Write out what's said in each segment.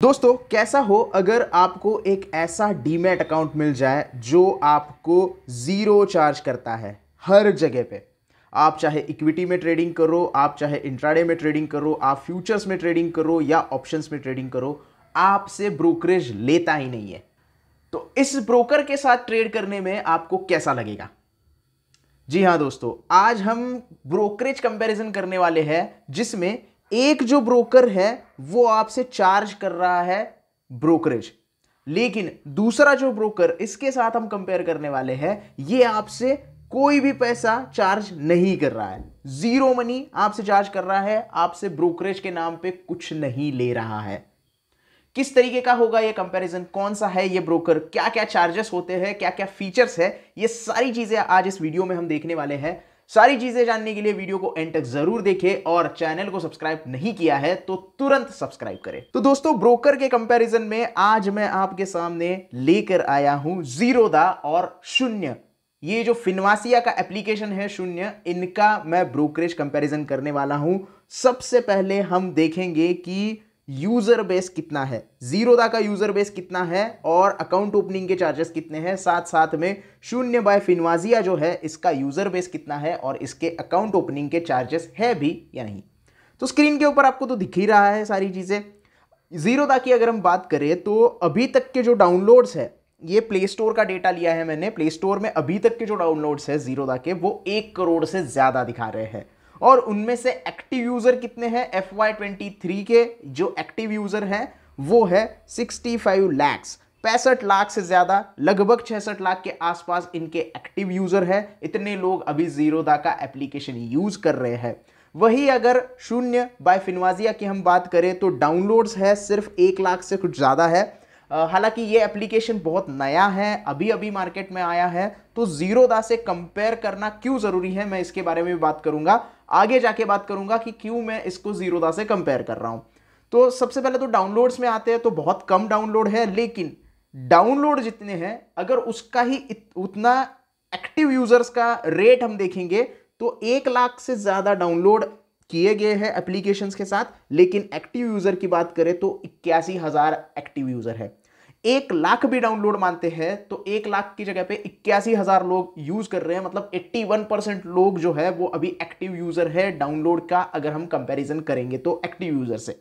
दोस्तों कैसा हो अगर आपको एक ऐसा डीमैट अकाउंट मिल जाए जो आपको जीरो चार्ज करता है हर जगह पे। आप चाहे इक्विटी में ट्रेडिंग करो, आप चाहे इंट्राडे में ट्रेडिंग करो, आप फ्यूचर्स में ट्रेडिंग करो या ऑप्शंस में ट्रेडिंग करो, आपसे ब्रोकरेज लेता ही नहीं है। तो इस ब्रोकर के साथ ट्रेड करने में आपको कैसा लगेगा? जी हां दोस्तों, आज हम ब्रोकरेज कंपैरिजन करने वाले हैं जिसमें एक जो ब्रोकर है वो आपसे चार्ज कर रहा है ब्रोकरेज, लेकिन दूसरा जो ब्रोकर इसके साथ हम कंपेयर करने वाले हैं ये आपसे कोई भी पैसा चार्ज नहीं कर रहा है। जीरो मनी आपसे चार्ज कर रहा है, आपसे ब्रोकरेज के नाम पे कुछ नहीं ले रहा है। किस तरीके का होगा ये कंपैरिजन, कौन सा है ये ब्रोकर, क्या क्या चार्जेस होते हैं, क्या क्या फीचर्स है, ये सारी चीजें आज इस वीडियो में हम देखने वाले हैं। सारी चीजें जानने के लिए वीडियो को एंड तक जरूर देखें और चैनल को सब्सक्राइब नहीं किया है तो तुरंत सब्सक्राइब करें। तो दोस्तों ब्रोकर के कंपैरिजन में आज मैं आपके सामने लेकर आया हूं जीरोदा और शून्य। ये जो फिनवासिया का एप्लीकेशन है शून्य, इनका मैं ब्रोकरेज कंपैरिजन करने वाला हूं। सबसे पहले हम देखेंगे कि यूजर बेस कितना है, जीरोदा का यूजर बेस कितना है और अकाउंट ओपनिंग के चार्जेस कितने हैं, साथ साथ में शून्य बाय फिनवासिया जो है इसका यूजर बेस कितना है और इसके अकाउंट ओपनिंग के चार्जेस है भी या नहीं। तो स्क्रीन के ऊपर आपको तो दिख ही रहा है सारी चीजें। जीरोदा की अगर हम बात करें तो अभी तक के जो डाउनलोड्स है, ये प्ले स्टोर का डेटा लिया है मैंने, प्ले स्टोर में अभी तक के जो डाउनलोड्स है जीरोदा के वो 1 करोड़ से ज्यादा दिखा रहे हैं। और उनमें से एक्टिव यूजर कितने हैं? FY23 के जो एक्टिव यूजर हैं वो है 65 लाख, 65 लाख से ज्यादा, लगभग 66 लाख के आसपास इनके एक्टिव यूजर है। इतने लोग अभी जीरोदा का एप्लीकेशन यूज कर रहे हैं। वही अगर शून्य बाय फिनवासिया की हम बात करें तो डाउनलोड्स है सिर्फ 1 लाख से कुछ ज्यादा है। हालांकि ये एप्लीकेशन बहुत नया है, अभी अभी मार्केट में आया है, तो जीरोदा से कंपेयर करना क्यों जरूरी है मैं इसके बारे में भी बात करूंगा। आगे जाके बात करूंगा कि क्यों मैं इसको जीरोदा से कंपेयर कर रहा हूं। तो सबसे पहले तो डाउनलोड्स में आते हैं तो बहुत कम डाउनलोड है, लेकिन डाउनलोड जितने हैं अगर उसका ही उतना एक्टिव यूजर्स का रेट हम देखेंगे तो 1 लाख से ज्यादा डाउनलोड किए गए हैं एप्लीकेशंस के साथ, लेकिन एक्टिव यूजर की बात करें तो 81,000 एक्टिव यूजर है। 1 लाख भी डाउनलोड मानते हैं तो 1 लाख की जगह पे 81,000 लोग यूज कर रहे हैं, मतलब 81% लोग जो है वो अभी एक्टिव यूजर है डाउनलोड का, अगर हम कंपैरिजन करेंगे तो एक्टिव यूजर से।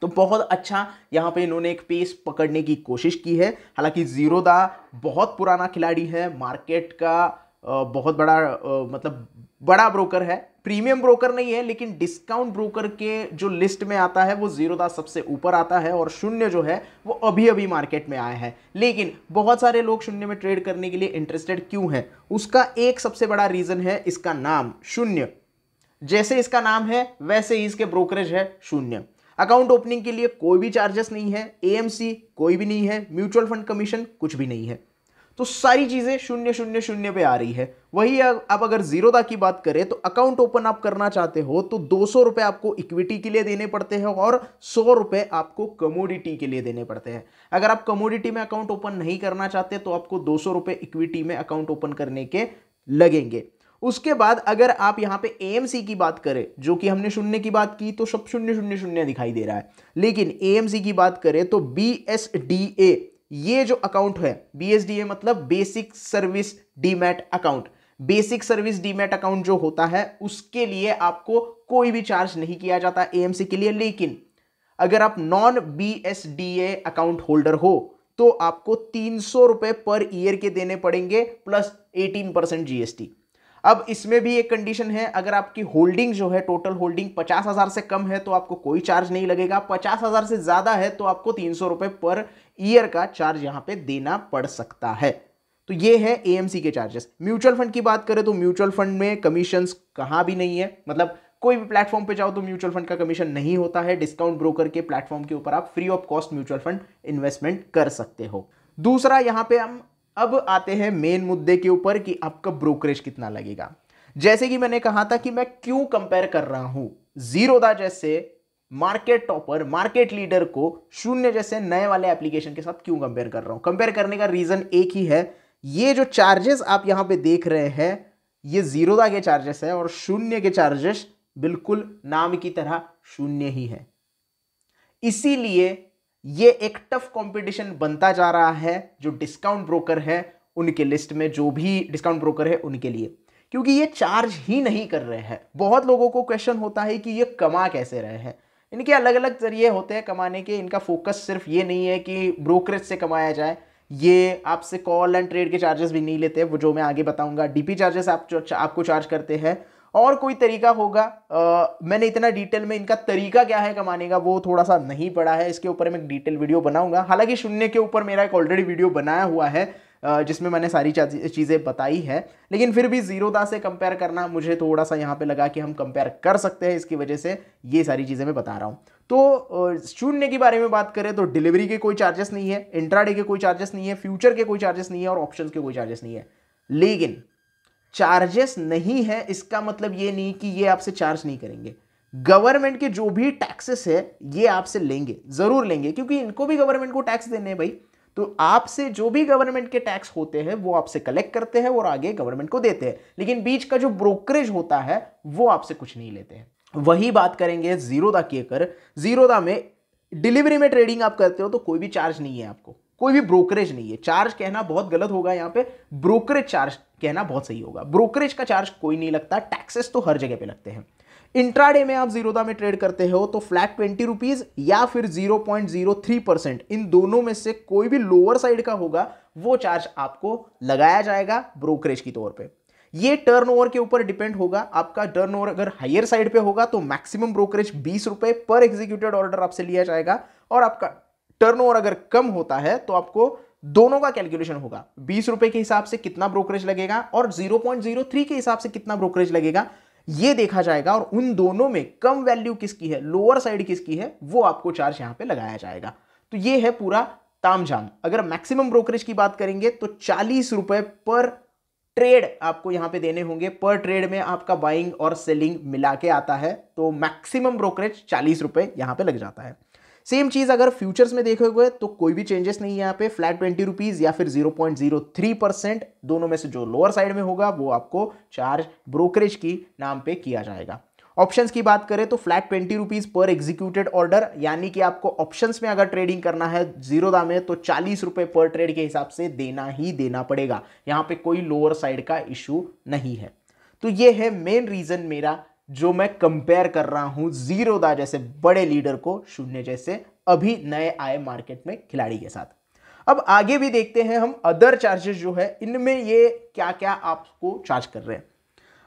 तो बहुत अच्छा यहां पे इन्होंने एक पेस पकड़ने की कोशिश की है। हालांकि जीरोदा बहुत पुराना खिलाड़ी है, मार्केट का बहुत बड़ा मतलब बड़ा ब्रोकर है, प्रीमियम ब्रोकर नहीं है, लेकिन डिस्काउंट ब्रोकर के जो लिस्ट में आता है वो जीरोदा सबसे ऊपर आता है और शून्य जो है वो अभी अभी मार्केट में आया है। लेकिन बहुत सारे लोग शून्य में ट्रेड करने के लिए इंटरेस्टेड क्यों है, उसका एक सबसे बड़ा रीजन है इसका नाम शून्य। जैसे इसका नाम है वैसे ही इसके ब्रोकरेज है शून्य। अकाउंट ओपनिंग के लिए कोई भी चार्जेस नहीं है, AMC कोई भी नहीं है, म्यूचुअल फंड कमीशन कुछ भी नहीं है। तो सारी चीजें शून्य शून्य शून्य पे आ रही है। वही अब अगर जीरोदा की बात करें तो अकाउंट ओपन आप करना चाहते हो तो 200 रुपए आपको इक्विटी के लिए देने पड़ते हैं और 100 रुपए आपको कमोडिटी के लिए देने पड़ते हैं। अगर आप कमोडिटी में अकाउंट ओपन नहीं करना चाहते तो आपको 200 रुपए इक्विटी में अकाउंट ओपन करने के लगेंगे। उसके बाद अगर आप यहां पे AMC की बात करें, जो कि हमने शून्य की बात की तो सब शून्य शून्य शून्य दिखाई दे रहा है, लेकिन AMC की बात करें तो BSDA ये जो अकाउंट है, BSDA मतलब basic service demat account, basic service demat account जो होता है उसके लिए आपको कोई भी चार्ज नहीं किया जाता AMC के लिए। लेकिन अगर आप नॉन BSDA अकाउंट होल्डर हो तो आपको 300 रुपए पर ईयर के देने पड़ेंगे प्लस 18% GST। अब इसमें भी एक कंडीशन है, अगर आपकी होल्डिंग जो है टोटल होल्डिंग 50,000 से कम है तो आपको कोई चार्ज नहीं लगेगा, 50,000 से ज्यादा है तो आपको 300 रुपए पर ईयर का चार्ज यहां पे देना पड़ सकता है। तो ये है AMC के चार्जेस। म्यूचुअल फंड की बात करें तो म्यूचुअल फंड में कमीशंस कहां भी नहीं है, मतलब कोई भी प्लेटफॉर्म पे जाओ तो म्यूचुअल फंड का कमीशन नहीं होता है। डिस्काउंट ब्रोकर के प्लेटफॉर्म के ऊपर आप free of cost mutual fund investment कर सकते हो। दूसरा, यहां पे हम अब आते हैं मेन मुद्दे के ऊपर कि आपका ब्रोकरेज कितना लगेगा। जैसे कि मैंने कहा था कि मैं क्यों कंपेयर कर रहा हूं जीरोदा जैसे मार्केट टॉपर, मार्केट लीडर को शून्य जैसे नए वाले एप्लीकेशन के साथ क्यों कंपेयर कर रहा हूं। कंपेयर करने का रीजन एक ही है, ये जो चार्जेस आप यहां पे देख रहे हैं ये जीरोदा के चार्जेस है और शून्य के चार्जेस बिल्कुल नाम की तरह शून्य ही है। इसीलिए ये एक टफ कंपटीशन बनता जा रहा है जो डिस्काउंट ब्रोकर है उनके लिस्ट में, जो भी डिस्काउंट ब्रोकर है उनके लिए, क्योंकि ये चार्ज ही नहीं कर रहे हैं। बहुत लोगों को क्वेश्चन होता है कि ये कमा कैसे रहे हैं। इनके अलग अलग जरिए होते हैं कमाने के। इनका फोकस सिर्फ ये नहीं है कि ब्रोकरेज से कमाया जाए, ये आपसे कॉल एंड ट्रेड के चार्जेस भी नहीं लेते, वो जो मैं आगे बताऊंगा। डीपी चार्जेस आपको चार्ज करते हैं, और कोई तरीका होगा। मैंने इतना डिटेल में इनका तरीका क्या है कमाने का वो थोड़ा सा नहीं पढ़ा है, इसके ऊपर मैं डिटेल वीडियो बनाऊंगा। हालांकि शून्य के ऊपर मेरा एक ऑलरेडी वीडियो बनाया हुआ है जिसमें मैंने सारी चीज़ें बताई है, लेकिन फिर भी जीरोधा से कंपेयर करना मुझे थोड़ा सा यहाँ पे लगा कि हम कंपेयर कर सकते हैं, इसकी वजह से ये सारी चीज़ें मैं बता रहा हूँ। तो शून्य के बारे में बात करें तो डिलीवरी के कोई चार्जेस नहीं है, इंट्राडे के कोई चार्जेस नहीं है, फ्यूचर के कोई चार्जेस नहीं है, और ऑप्शंस के कोई चार्जेस नहीं है। लेकिन चार्जेस नहीं है इसका मतलब ये नहीं कि ये आपसे चार्ज नहीं करेंगे। गवर्नमेंट के जो भी टैक्सेस है ये आपसे लेंगे, जरूर लेंगे, क्योंकि इनको भी गवर्नमेंट को टैक्स देने हैं भाई। तो आपसे जो भी गवर्नमेंट के टैक्स होते हैं वो आपसे कलेक्ट करते हैं और आगे गवर्नमेंट को देते हैं, लेकिन बीच का जो ब्रोकरेज होता है वो आपसे कुछ नहीं लेते हैं। वही बात करेंगे जीरोधा की। अगर जीरोधा में डिलीवरी में ट्रेडिंग आप करते हो तो कोई भी चार्ज नहीं है आपको, कोई भी ब्रोकरेज नहीं है। चार्ज कहना बहुत गलत होगा, यहाँ पे ब्रोकरेज चार्ज कहना बहुत सही होगा। ब्रोकरेज का चार्ज कोई नहीं लगता, टैक्सेस तो हर जगह पे लगते हैं। इंट्राडे में आप जीरोधा में ट्रेड करते हो तो फ्लैट 20 रुपीज या फिर 0.03%, इन दोनों में से कोई भी लोअर साइड का होगा वो चार्ज आपको लगाया जाएगा ब्रोकरेज की तौर पे। ये टर्नओवर के ऊपर डिपेंड होगा। आपका टर्नओवर अगर हायर साइड पे होगा तो मैक्सिमम ब्रोकरेज 20 रुपए पर एग्जीक्यूटेड ऑर्डर आपसे लिया जाएगा, और आपका टर्नओवर अगर कम होता है तो आपको दोनों का कैलकुलेशन होगा, 20 रुपए के हिसाब से कितना ब्रोकरेज लगेगा और 0.03 के हिसाब से कितना ब्रोकरेज लगेगा, ये देखा जाएगा। और उन दोनों में कम वैल्यू किसकी है, लोअर साइड किसकी है, वो आपको चार्ज यहां पे लगाया जाएगा। तो ये है पूरा तामझाम। अगर मैक्सिमम ब्रोकरेज की बात करेंगे तो 40 रुपए पर ट्रेड आपको यहां पे देने होंगे। पर ट्रेड में आपका बाइंग और सेलिंग मिला के आता है, तो मैक्सिमम ब्रोकरेज 40 रुपए यहां पे लग जाता है। सेम चीज अगर फ्यूचर्स में देखोगे तो कोई भी चेंजेस नहीं है यहाँ पे, फ्लैट 20 रुपीज या फिर 0.03%, दोनों में से जो लोअर साइड में होगा वो आपको चार्ज ब्रोकरेज की नाम पे किया जाएगा। ऑप्शंस की बात करें तो flat 20 rupees per executed order, यानी कि आपको ऑप्शंस में अगर ट्रेडिंग करना है जीरोधा में तो 40 रुपए पर ट्रेड के हिसाब से देना ही देना पड़ेगा। यहाँ पे कोई लोअर साइड का इशू नहीं है। तो ये है मेन रीजन मेरा जो मैं कंपेयर कर रहा हूं जीरोधा जैसे बड़े लीडर को शून्य जैसे अभी नए आए मार्केट में खिलाड़ी के साथ। अब आगे भी देखते हैं हम अदर चार्जेस जो है इनमें ये क्या क्या आपको चार्ज कर रहे हैं।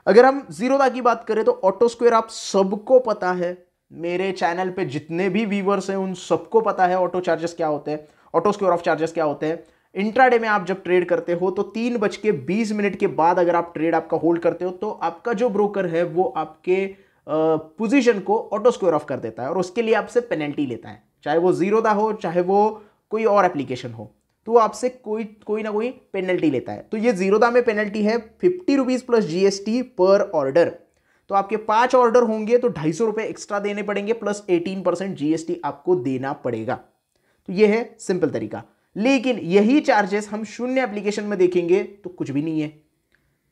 अगर हम जीरोधा की बात करें तो ऑटो स्क्वायर आप सबको पता है, मेरे चैनल पे जितने भी व्यूअर्स हैं उन सबको पता है ऑटो चार्जेस क्या होते हैं, ऑटो स्क्वायर ऑफ चार्जेस क्या होते हैं। इंट्राडे में आप जब ट्रेड करते हो तो 3:20 के बाद अगर आप ट्रेड आपका होल्ड करते हो तो आपका जो ब्रोकर है वो आपके पोजीशन को ऑटो स्क्वायर ऑफ कर देता है और उसके लिए आपसे पेनल्टी लेता है, चाहे वो जीरोधा हो चाहे वो कोई और एप्लीकेशन हो, तो वो आपसे कोई ना कोई पेनल्टी लेता है। तो ये जीरोधा में पेनल्टी है 50 रुपीज प्लस जीएसटी पर ऑर्डर। तो आपके 5 ऑर्डर होंगे तो 250 रुपए एक्स्ट्रा देने पड़ेंगे प्लस 18% जीएसटी आपको देना पड़ेगा। तो ये है सिंपल तरीका। लेकिन यही चार्जेस हम शून्य एप्लीकेशन में देखेंगे तो कुछ भी नहीं है।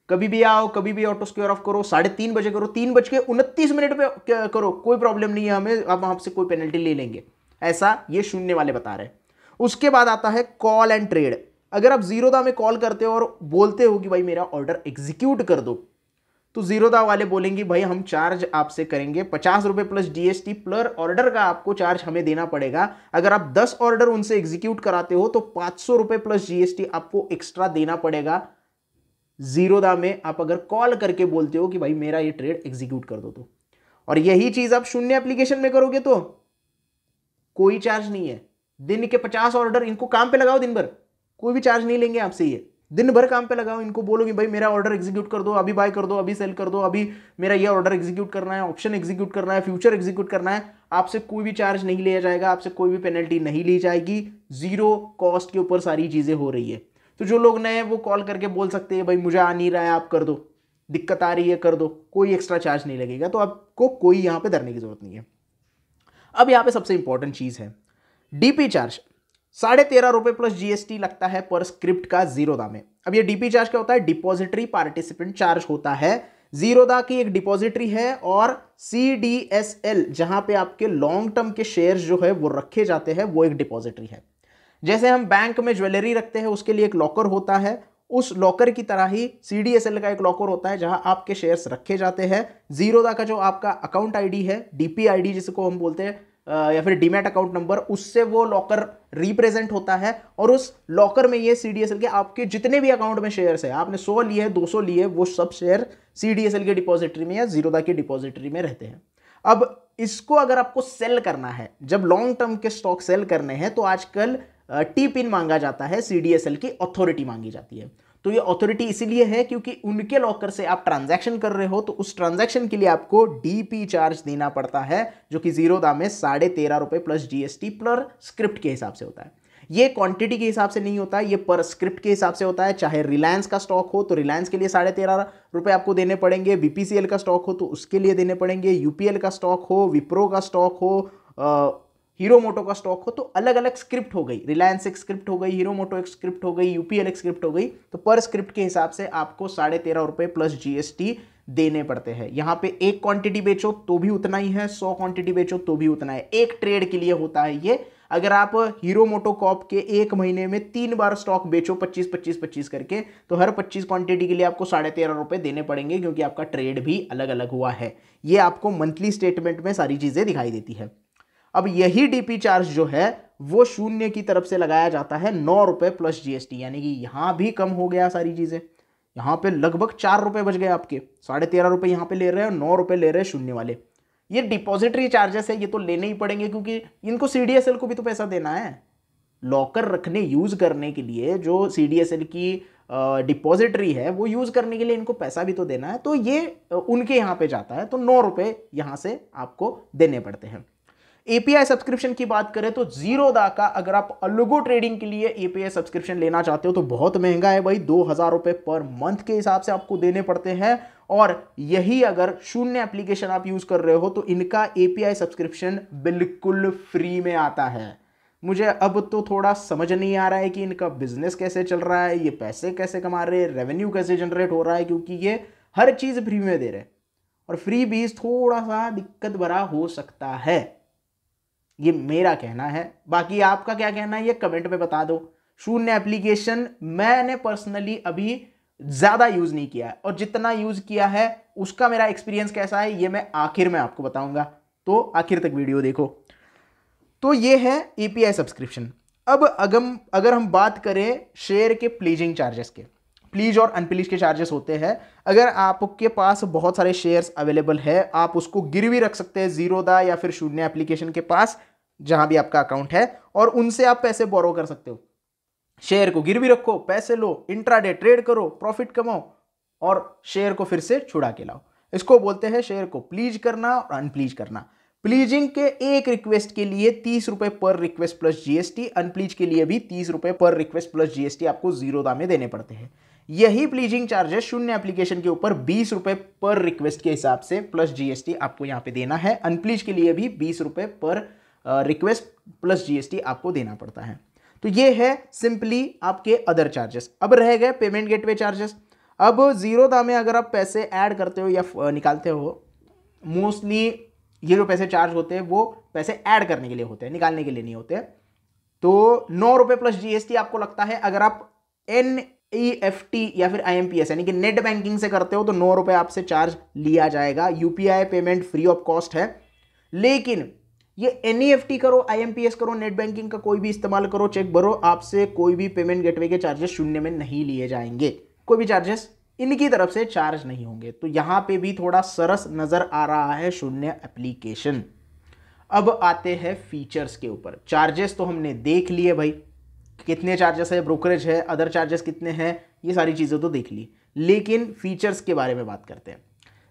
कभी भी आओ, कभी भी ऑटो स्क्वायर ऑफ करो, 3:30 बजे करो, 3:29 पे करो, कोई प्रॉब्लम नहीं है हमें, अब आपसे कोई पेनल्टी ले लेंगे, ऐसा ये शून्य वाले बता रहे हैं। उसके बाद आता है कॉल एंड ट्रेड। अगर आप जीरोधा में कॉल करते हो और बोलते हो कि भाई मेरा ऑर्डर एग्जीक्यूट कर दो, तो जीरोधा वाले बोलेंगे भाई हम चार्ज आपसे करेंगे 50 रुपए प्लस जीएसटी पर ऑर्डर का आपको चार्ज हमें देना पड़ेगा। अगर आप 10 ऑर्डर उनसे एग्जीक्यूट कराते हो तो 500 रुपए प्लस जीएसटी आपको एक्स्ट्रा देना पड़ेगा। जीरोधा में आप अगर कॉल करके बोलते हो कि भाई मेरा ये ट्रेड एग्जीक्यूट कर दो तो, और यही चीज आप शून्य एप्लीकेशन में करोगे तो कोई चार्ज नहीं है। दिन के 50 ऑर्डर इनको काम पे लगाओ दिन भर, कोई भी चार्ज नहीं लेंगे आपसे। ये दिन भर काम पे लगाओ, इनको बोलो कि भाई मेरा ऑर्डर एग्जीक्यूट कर दो, अभी बाय कर दो, अभी सेल कर दो, अभी मेरा ये ऑर्डर एग्जीक्यूट करना है, ऑप्शन एग्जीक्यूट करना है, फ्यूचर एग्जीक्यूट करना है, आपसे कोई भी चार्ज नहीं लिया जाएगा, आपसे कोई भी पेनल्टी नहीं ली जाएगी। जीरो कॉस्ट के ऊपर सारी चीजें हो रही है। तो जो लोग नए वो कॉल करके बोल सकते हैं भाई मुझे आ नहीं रहा है, आप कर दो, दिक्कत आ रही है कर दो, कोई एक्स्ट्रा चार्ज नहीं लगेगा। तो आपको कोई यहां पर डरने की जरूरत नहीं है। अब यहां पर सबसे इंपॉर्टेंट चीज है डीपी चार्ज। 13.5 रुपए प्लस जीएसटी लगता है पर स्क्रिप्ट का जीरोधा में। अब ये डीपी चार्ज क्या होता है, डिपॉजिटरी पार्टिसिपेंट चार्ज होता है, जीरोधा की एक डिपॉजिटरी है और CDSL जहां पे आपके लॉन्ग टर्म के शेयर्स जो है वो रखे जाते हैं वो एक डिपॉजिटरी है। जैसे हम बैंक में ज्वेलरी रखते हैं उसके लिए एक लॉकर होता है, उस लॉकर की तरह ही CDSL का एक लॉकर होता है जहां आपके शेयर्स रखे जाते हैं। जीरोधा का जो आपका अकाउंट आईडी है, DP आईडी जिसको हम बोलते हैं, या फिर डीमैट अकाउंट नंबर, उससे वो लॉकर रिप्रेजेंट होता है और उस लॉकर में ये CDSL के आपके जितने भी अकाउंट में शेयर्स है, आपने 100 लिए 200 लिए, वो सब शेयर CDSL के डिपॉजिटरी में या जीरोधा की डिपॉजिटरी में रहते हैं। अब इसको अगर आपको सेल करना है, जब लॉन्ग टर्म के स्टॉक सेल करने हैं, तो आजकल टी पिन मांगा जाता है, CDSL की अथॉरिटी मांगी जाती है। तो ये अथॉरिटी इसीलिए है क्योंकि उनके लॉकर से आप ट्रांजैक्शन कर रहे हो, तो उस ट्रांजैक्शन के लिए आपको DP चार्ज देना पड़ता है, जो कि जीरोधा में 13.5 रुपए प्लस GST पर स्क्रिप्ट के हिसाब से होता है। ये क्वांटिटी के हिसाब से नहीं होता है, ये पर स्क्रिप्ट के हिसाब से होता है। चाहे रिलायंस का स्टॉक हो तो रिलायंस के लिए 13.5 रुपए आपको देने पड़ेंगे, BPCL का स्टॉक हो तो उसके लिए देने पड़ेंगे, UPL का स्टॉक हो, विप्रो का स्टॉक हो, हीरो मोटो का स्टॉक हो, तो अलग अलग स्क्रिप्ट हो गई। रिलायंस एक स्क्रिप्ट हो गई, हीरो मोटो एक स्क्रिप्ट हो गई, UPL एक स्क्रिप्ट हो गई। तो पर स्क्रिप्ट के हिसाब से आपको 13.5 रुपए प्लस GST देने पड़ते हैं। यहाँ पे एक क्वांटिटी बेचो तो भी उतना ही है, 100 क्वांटिटी बेचो तो भी उतना है। एक ट्रेड के लिए होता है ये। अगर आप हीरो मोटो कॉर्प के एक महीने में 3 बार स्टॉक बेचो 25-25-25 करके, तो हर 25 क्वांटिटी के लिए आपको 13.5 रुपए देने पड़ेंगे, क्योंकि आपका ट्रेड भी अलग अलग हुआ है। ये आपको मंथली स्टेटमेंट में सारी चीजें दिखाई देती है। अब यही DP चार्ज जो है वो शून्य की तरफ से लगाया जाता है 9 रुपए प्लस GST, यानी कि यहां भी कम हो गया सारी चीजें। यहां पे लगभग 4 रुपए बच गए आपके, 13.5 रुपए यहां पे ले रहे हैं और 9 रुपए ले रहे हैं शून्य वाले। ये डिपॉजिटरी चार्जेस है, ये तो लेने ही पड़ेंगे क्योंकि इनको CDSL को भी तो पैसा देना है। लॉकर रखने यूज करने के लिए जो CDSL की डिपॉजिटरी है वो यूज करने के लिए इनको पैसा भी तो देना है, तो ये उनके यहां पे जाता है, तो 9 रुपए यहां से आपको देने पड़ते हैं। API सब्सक्रिप्शन की बात करें तो जीरोधा का अगर आप अलगो ट्रेडिंग के लिए API सब्सक्रिप्शन लेना चाहते हो तो बहुत महंगा है भाई, 2000 रुपए पर मंथ के हिसाब से आपको देने पड़ते हैं। और यही अगर शून्य एप्लीकेशन आप यूज कर रहे हो तो इनका API सब्सक्रिप्शन बिल्कुल फ्री में आता है। मुझे अब तो थोड़ा समझ नहीं आ रहा है कि इनका बिजनेस कैसे चल रहा है, ये पैसे कैसे कमा रहे हैं, रेवेन्यू कैसे जनरेट हो रहा है, क्योंकि ये हर चीज फ्री में दे रहे हैं। और फ्री बीज थोड़ा सा दिक्कत भरा हो सकता है, ये मेरा कहना है। बाकी आपका क्या कहना है ये कमेंट में बता दो। शून्य एप्लीकेशन मैंने पर्सनली अभी ज्यादा यूज नहीं किया है, और जितना यूज किया है उसका मेरा एक्सपीरियंस कैसा है ये मैं आखिर में आपको बताऊंगा, तो आखिर तक वीडियो देखो। तो ये है API सब्सक्रिप्शन। अब अगर हम बात करें शेयर के प्लीजिंग चार्जेस के, प्लीज और अनप्लीज के चार्जेस होते हैं। अगर आपके पास बहुत सारे शेयर्स अवेलेबल है, आप उसको गिरवी रख सकते हैं जीरोधा या फिर शून्य एप्लीकेशन के पास जहां भी आपका अकाउंट है, और उनसे आप पैसे बोरो कर सकते हो। शेयर को गिरवी रखो, पैसे लो, इंट्राडे ट्रेड करो, प्रॉफिट कमाओ और शेयर को फिर से छुड़ा के लाओ। इसको बोलते हैं शेयर को प्लीज करना और अनप्लीज करना। प्लीजिंग के एक रिक्वेस्ट के लिए 30 रुपए पर रिक्वेस्ट प्लस GST, अनप्लीज के लिए भी 30 रुपए पर रिक्वेस्ट प्लस GST आपको जीरोधा में देने पड़ते हैं। यही प्लीजिंग चार्जेस शून्य एप्लीकेशन के ऊपर 20 रुपए पर रिक्वेस्ट के हिसाब से प्लस GST आपको यहां पे देना है। अनप्लीज के लिए भी 20 रुपए पर रिक्वेस्ट प्लस GST आपको देना पड़ता है। तो ये है सिंपली आपके अदर चार्जेस। अब रह गए पेमेंट गेटवे चार्जेस। अब जीरोधा में अगर आप पैसे ऐड करते हो या निकालते हो, मोस्टली ये जो पैसे चार्ज होते हैं वो पैसे ऐड करने के लिए होते हैं, निकालने के लिए नहीं होते। तो 9 रुपए प्लस GST आपको लगता है। अगर आप NEFT या फिर IMPS यानी कि नेट बैंकिंग से करते हो तो 9 रुपए आपसे चार्ज लिया जाएगा। UPI payment free of cost है, लेकिन ये NEFT करो, IMPS करो, नेट बैंकिंग का कोई भी इस्तेमाल करो, चेक भरो, आपसे कोई भी पेमेंट गेटवे के चार्जेस शून्य में नहीं लिए जाएंगे। कोई भी चार्जेस इनकी तरफ से चार्ज नहीं होंगे। तो यहां पे भी थोड़ा सरस नजर आ रहा है शून्य एप्लीकेशन। अब आते हैं फीचर्स के ऊपर। चार्जेस तो हमने देख लिए भाई, कितने चार्जेस है, ब्रोकरेज है, अदर चार्जेस कितने हैं, ये सारी चीजें तो देख ली। लेकिन फीचर्स के बारे में बात करते हैं।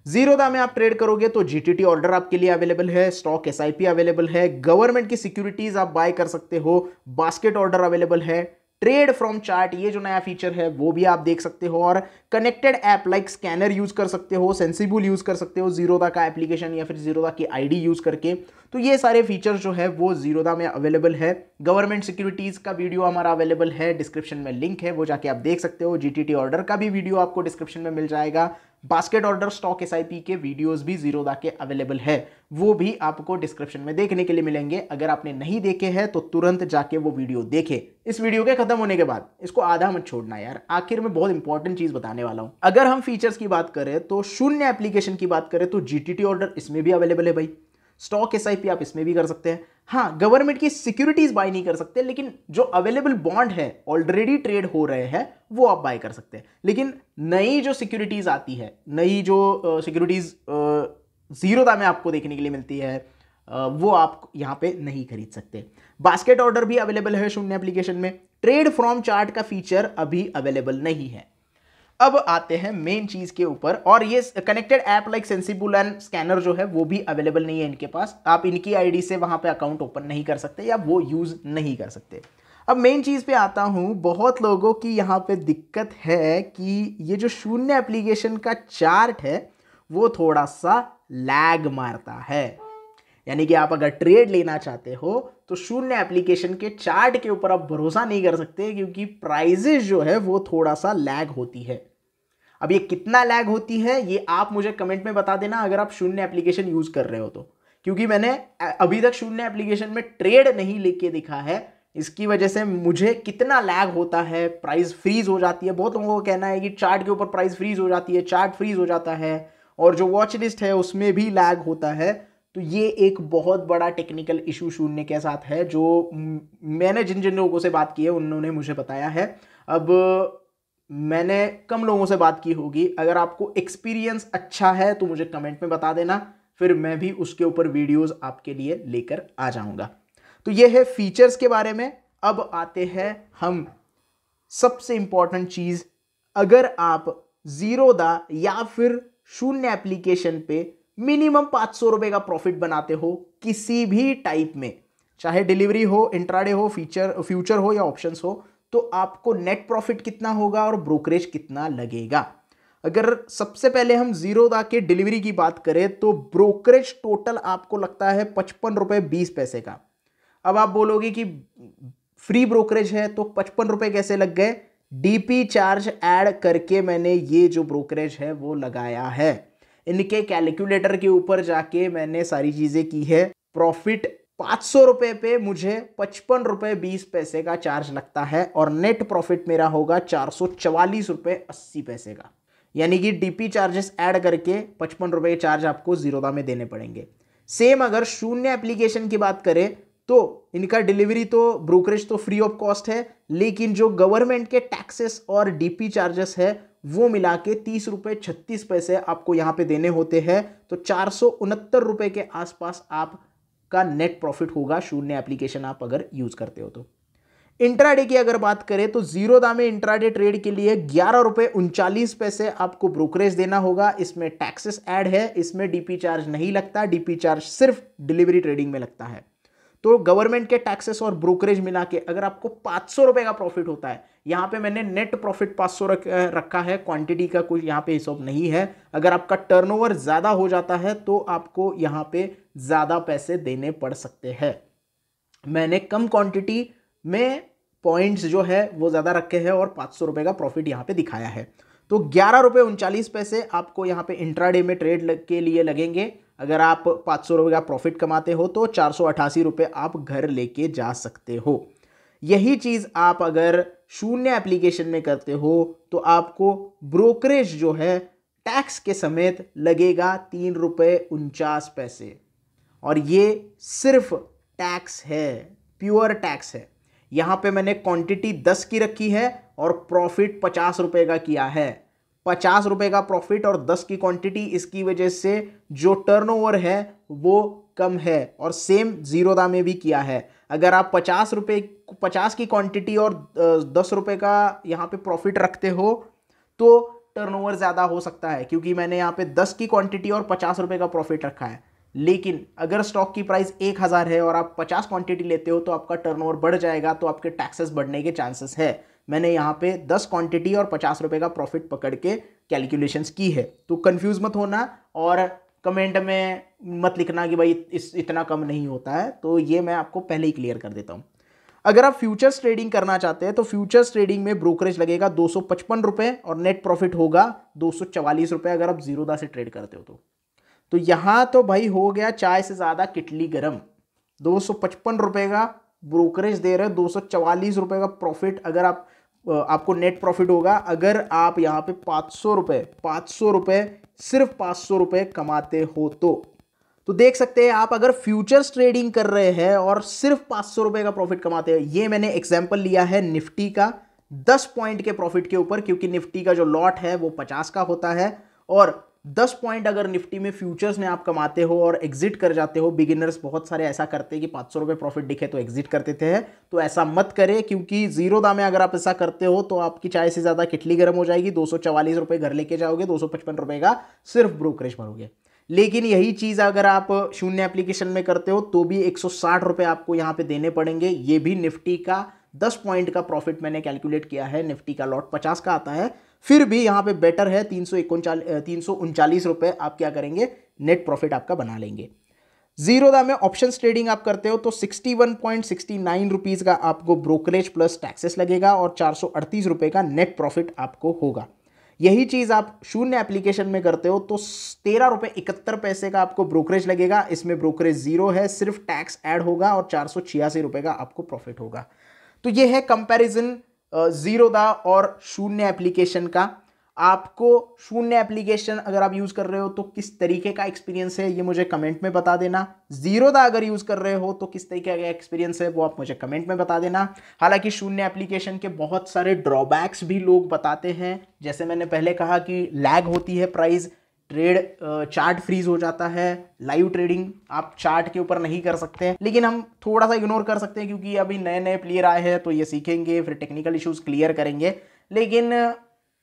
जीरोधा में आप ट्रेड करोगे तो GTT ऑर्डर आपके लिए अवेलेबल है, स्टॉक SIP अवेलेबल है, गवर्नमेंट की सिक्योरिटीज आप बाय कर सकते हो, बास्केट ऑर्डर अवेलेबल है, ट्रेड फ्रॉम चार्ट ये जो नया फीचर है वो भी आप देख सकते हो, और connected app like scanner use कर सकते हो, सेंसिबल यूज कर सकते हो जीरोधा का एप्लीकेशन या फिर जीरोधा की ID यूज करके। तो ये सारे फीचर्स जो है वो जीरोधा में अवेलेबल है। गवर्नमेंट सिक्योरिटीज का वीडियो हमारा अवेलेबल है, डिस्क्रिप्शन में लिंक है, वो जाके आप देख सकते हो। GTT ऑर्डर का भी वीडियो आपको डिस्क्रिप्शन में मिल जाएगा। बास्केट ऑर्डर स्टॉक एसआईपी के वीडियोस भी जीरोधा के अवेलेबल है, वो भी आपको डिस्क्रिप्शन में देखने के लिए मिलेंगे। अगर आपने नहीं देखे हैं तो तुरंत जाके वो वीडियो देखे। इस वीडियो के खत्म होने के बाद इसको आधा मत छोड़ना यार, आखिर में बहुत इंपॉर्टेंट चीज बताने वाला हूं। अगर हम फीचर्स की बात करें तो शून्य एप्लीकेशन की बात करें तो जीटीटी ऑर्डर इसमें भी अवेलेबल है भाई, स्टॉक एसआईपी आप इसमें भी कर सकते हैं। हाँ, गवर्नमेंट की सिक्योरिटीज बाय नहीं कर सकते, लेकिन जो अवेलेबल बॉन्ड है ऑलरेडी ट्रेड हो रहे हैं वो आप बाय कर सकते हैं। लेकिन नई जो सिक्योरिटीज आती है, नई जो सिक्योरिटीज जीरोधा में आपको देखने के लिए मिलती है, वो आप यहां पे नहीं खरीद सकते। बास्केट ऑर्डर भी अवेलेबल है शून्य एप्लीकेशन में। ट्रेड फ्रॉम चार्ट का फीचर अभी अवेलेबल नहीं है। अब आते हैं मेन चीज के ऊपर, और ये connected app like sensible and scanner जो है वो भी अवेलेबल नहीं है इनके पास। आप इनकी आईडी से वहां पे अकाउंट ओपन नहीं कर सकते या वो यूज नहीं कर सकते। अब मेन चीज पे आता हूं, बहुत लोगों की यहां पे दिक्कत है कि ये जो शून्य एप्लीकेशन का चार्ट है वो थोड़ा सा लैग मारता है। यानी कि आप अगर ट्रेड लेना चाहते हो तो शून्य एप्लीकेशन के चार्ट के ऊपर आप भरोसा नहीं कर सकते, क्योंकि प्राइजेस जो है वो थोड़ा सा लैग होती है। अब ये कितना लैग होती है ये आप मुझे कमेंट में बता देना अगर आप शून्य एप्लीकेशन यूज कर रहे हो तो, क्योंकि मैंने अभी तक शून्य एप्लीकेशन में ट्रेड नहीं लेके दिखा है। इसकी वजह से मुझे कितना लैग होता है, प्राइस फ्रीज हो जाती है। बहुत लोगों का कहना है कि चार्ट के ऊपर प्राइस फ्रीज हो जाती है, चार्ट फ्रीज हो जाता है, और जो वॉच लिस्ट है उसमें भी लैग होता है। तो ये एक बहुत बड़ा टेक्निकल इशू शून्य के साथ है, जो मैंने जिन जिन लोगों से बात की है उन्होंने मुझे बताया है। अब मैंने कम लोगों से बात की होगी, अगर आपको एक्सपीरियंस अच्छा है तो मुझे कमेंट में बता देना, फिर मैं भी उसके ऊपर वीडियोस आपके लिए लेकर आ जाऊंगा। तो ये है फीचर्स के बारे में। अब आते हैं हम सबसे इंपॉर्टेंट चीज, अगर आप जीरोधा या फिर शून्य एप्लीकेशन पे मिनिमम 500 रुपए का प्रॉफिट बनाते हो किसी भी टाइप में, चाहे डिलीवरी हो, इंट्राडे हो, फ्यूचर हो या ऑप्शंस हो, तो आपको नेट प्रॉफिट कितना होगा और ब्रोकरेज कितना लगेगा। अगर सबसे पहले हम जीरोधा के डिलीवरी की बात करें तो ब्रोकरेज टोटल आपको लगता है 55 रुपए 20 पैसे का। अब आप बोलोगे कि फ्री ब्रोकरेज है तो 55 रुपए कैसे लग गए? डीपी चार्ज ऐड करके मैंने ये जो ब्रोकरेज है वो लगाया है। इनके कैलकुलेटर के ऊपर जाके मैंने सारी चीजें की है। प्रॉफिट 500 रुपए पे मुझे 55 रुपए 20 पैसे का चार्ज लगता है, और नेट प्रॉफिट मेरा होगा 444 रुपए 80 पैसे का। यानी कि डीपी चार्जेस ऐड करके 55 रुपए के चार्ज आपको जीरोधा में देने पड़ेंगे। सेम अगर शून्य एप्लीकेशन की बात करें तो इनका डिलीवरी तो ब्रोकरेज तो फ्री ऑफ कॉस्ट है, लेकिन जो गवर्नमेंट के टैक्सेस और डीपी चार्जेस है वो मिला के 30 रुपए 36 पैसे आपको यहाँ पे देने होते हैं। तो 469 रुपए के आसपास आपका नेट प्रॉफिट होगा शून्य एप्लीकेशन आप अगर यूज करते हो तो। इंट्राडे की अगर बात करें तो जीरोधा में इंट्राडे ट्रेड के लिए 11 रुपए 39 पैसे आपको ब्रोकरेज देना होगा। इसमें टैक्सेस ऐड है, इसमें डीपी चार्ज नहीं लगता, डीपी चार्ज सिर्फ डिलीवरी ट्रेडिंग में लगता है। तो गवर्नमेंट के टैक्सेस और ब्रोकरेज मिला के अगर आपको 500 रुपए का प्रॉफिट होता है, यहां पे मैंने नेट प्रॉफिट 500 रखा है, क्वांटिटी का कुछ यहां पे हिसाब नहीं है। अगर आपका टर्नओवर ज्यादा हो जाता है तो आपको यहां पे ज्यादा पैसे देने पड़ सकते हैं। मैंने कम क्वांटिटी में पॉइंट्स जो है वो ज्यादा रखे हैं और 500 रुपए का प्रॉफिट यहां पे दिखाया है। तो 11 रुपए 39 पैसे आपको यहां पे इंट्राडे में ट्रेड के लिए लगेंगे। अगर आप 500 रुपए का प्रॉफिट कमाते हो तो 488 रुपए आप घर लेके जा सकते हो। यही चीज आप अगर शून्य एप्लीकेशन में करते हो तो आपको ब्रोकरेज जो है टैक्स के समेत लगेगा 3 रुपए 49 पैसे, और ये सिर्फ टैक्स है, प्योर टैक्स है। यहां पे मैंने क्वांटिटी 10 की रखी है और प्रॉफिट 50 रुपए का किया है। 50 रुपए का प्रॉफिट और 10 की क्वांटिटी, इसकी वजह से जो टर्नओवर है वो कम है, और सेम जीरोधा में भी किया है। अगर आप 50 की क्वांटिटी और 10 रुपए का यहाँ पे प्रॉफिट रखते हो तो टर्नओवर ज़्यादा हो सकता है, क्योंकि मैंने यहाँ पे 10 की क्वांटिटी और 50 रुपए का प्रॉफिट रखा है। लेकिन अगर स्टॉक की प्राइस 1000 है और आप 50 क्वांटिटी लेते हो तो आपका टर्नओवर बढ़ जाएगा, तो आपके टैक्सेस बढ़ने के चांसेस है। मैंने यहाँ पे 10 क्वांटिटी और 50 रुपए का प्रॉफिट पकड़ के कैलकुलेशंस की है। तो कंफ्यूज मत होना और कमेंट में मत लिखना कि भाई इतना कम नहीं होता है। तो ये मैं आपको पहले ही क्लियर कर देता हूँ। अगर आप फ्यूचर्स ट्रेडिंग करना चाहते हैं तो फ्यूचर्स ट्रेडिंग में ब्रोकरेज लगेगा 255 रुपये और नेट प्रॉफिट होगा 244 रुपये अगर आप जीरोधा से ट्रेड करते हो तो यहां तो भाई हो गया चाय से ज्यादा किटली गरम। 255 रुपये का ब्रोकरेज दे रहे, 244 रुपये का प्रॉफिट अगर आपको नेट प्रॉफिट होगा अगर आप यहाँ पे 500 रुपये सिर्फ 500 रुपये कमाते हो तो देख सकते हैं आप अगर फ्यूचर्स ट्रेडिंग कर रहे हैं और सिर्फ 500 रुपये का प्रॉफिट कमाते हैं। ये मैंने एग्जांपल लिया है निफ्टी का 10 पॉइंट के प्रॉफिट के ऊपर, क्योंकि निफ्टी का जो लॉट है वो 50 का होता है और 10 पॉइंट अगर निफ्टी में फ्यूचर्स में आप कमाते हो और एग्जिट कर जाते हो, बिगिनर्स बहुत सारे ऐसा करते हैं कि 500 रुपये प्रॉफिट दिखे तो एग्जिट कर देते हैं, तो ऐसा मत करें, क्योंकि जीरोधा में अगर आप ऐसा करते हो तो आपकी चाय से ज़्यादा किटली गर्म हो जाएगी। 244 रुपये घर लेके जाओगे, 255 रुपये का सिर्फ ब्रोकरेज भरोगे। लेकिन यही चीज़ अगर आप शून्य एप्लीकेशन में करते हो तो भी 160 रुपये आपको यहाँ पे देने पड़ेंगे। ये भी निफ्टी का 10 पॉइंट का प्रॉफिट मैंने कैलकुलेट किया है, निफ्टी का लॉट 50 का आता है, फिर भी यहाँ पे बेटर है 339 रुपये आप क्या करेंगे नेट प्रॉफिट आपका बना लेंगे। जीरोधा में ऑप्शंस ट्रेडिंग आप करते हो तो 61.69 रुपीज़ का आपको ब्रोकरेज प्लस टैक्सेस लगेगा और 438 रुपये का नेट प्रॉफिट आपको होगा। यही चीज़ आप शून्य एप्लीकेशन में करते हो तो 13.71 का आपको ब्रोकरेज लगेगा, इसमें ब्रोकरेज जीरो है, सिर्फ टैक्स ऐड होगा और 486 रुपये का आपको प्रॉफिट होगा। तो ये है कंपैरिजन जीरोधा और शून्य एप्लीकेशन का। आपको शून्य एप्लीकेशन अगर आप यूज़ कर रहे हो तो किस तरीके का एक्सपीरियंस है ये मुझे कमेंट में बता देना। जीरोधा अगर यूज़ कर रहे हो तो किस तरीके का एक्सपीरियंस है वो आप मुझे कमेंट में बता देना। हालांकि शून्य एप्लीकेशन के बहुत सारे ड्रॉबैक्स भी लोग बताते हैं, जैसे मैंने पहले कहा कि लैग होती है प्राइस, ट्रेड चार्ट फ्रीज हो जाता है, लाइव ट्रेडिंग आप चार्ट के ऊपर नहीं कर सकते, लेकिन हम थोड़ा सा इग्नोर कर सकते हैं क्योंकि अभी नए नए प्लेयर आए हैं तो ये सीखेंगे, फिर टेक्निकल इश्यूज क्लियर करेंगे। लेकिन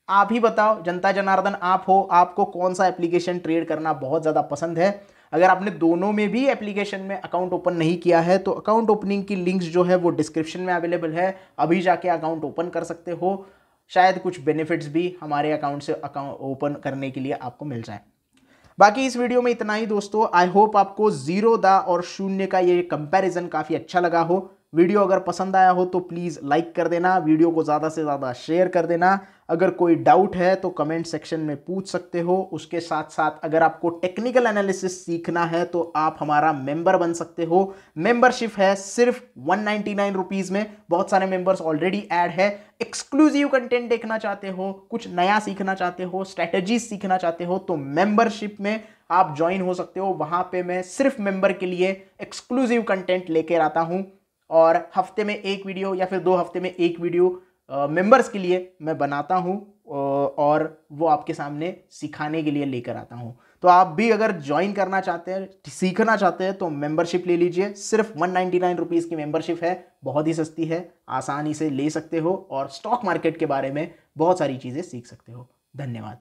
आप ही बताओ जनता जनार्दन आप हो, आपको कौन सा एप्लीकेशन ट्रेड करना बहुत ज़्यादा पसंद है। अगर आपने दोनों में भी एप्लीकेशन में अकाउंट ओपन नहीं किया है तो अकाउंट ओपनिंग की लिंक्स जो है वो डिस्क्रिप्शन में अवेलेबल है, अभी जाके अकाउंट ओपन कर सकते हो, शायद कुछ बेनिफिट्स भी हमारे अकाउंट से अकाउंट ओपन करने के लिए आपको मिल जाए। बाकी इस वीडियो में इतना ही दोस्तों। आई होप आपको जीरोधा और शून्य का ये कंपैरिजन काफ़ी अच्छा लगा हो। वीडियो अगर पसंद आया हो तो प्लीज़ लाइक कर देना, वीडियो को ज़्यादा से ज़्यादा शेयर कर देना। अगर कोई डाउट है तो कमेंट सेक्शन में पूछ सकते हो। उसके साथ साथ अगर आपको टेक्निकल एनालिसिस सीखना है तो आप हमारा मेंबर बन सकते हो। मेंबरशिप है सिर्फ 199 रुपीज़ में, बहुत सारे मेंबर्स ऑलरेडी ऐड है। एक्सक्लूसिव कंटेंट देखना चाहते हो, कुछ नया सीखना चाहते हो, स्ट्रैटेजीज सीखना चाहते हो तो मेंबरशिप में आप ज्वाइन हो सकते हो। वहां पे मैं सिर्फ मेंबर के लिए एक्सक्लूसिव कंटेंट लेकर आता हूं और हफ्ते में एक वीडियो या फिर 2 हफ्ते में एक वीडियो मेंबर्स के लिए मैं बनाता हूं और वो आपके सामने सिखाने के लिए लेकर आता हूं। तो आप भी अगर ज्वाइन करना चाहते हैं, सीखना चाहते हैं तो मेंबरशिप ले लीजिए। सिर्फ 199 रुपीज़ की मेंबरशिप है, बहुत ही सस्ती है, आसानी से ले सकते हो और स्टॉक मार्केट के बारे में बहुत सारी चीज़ें सीख सकते हो। धन्यवाद।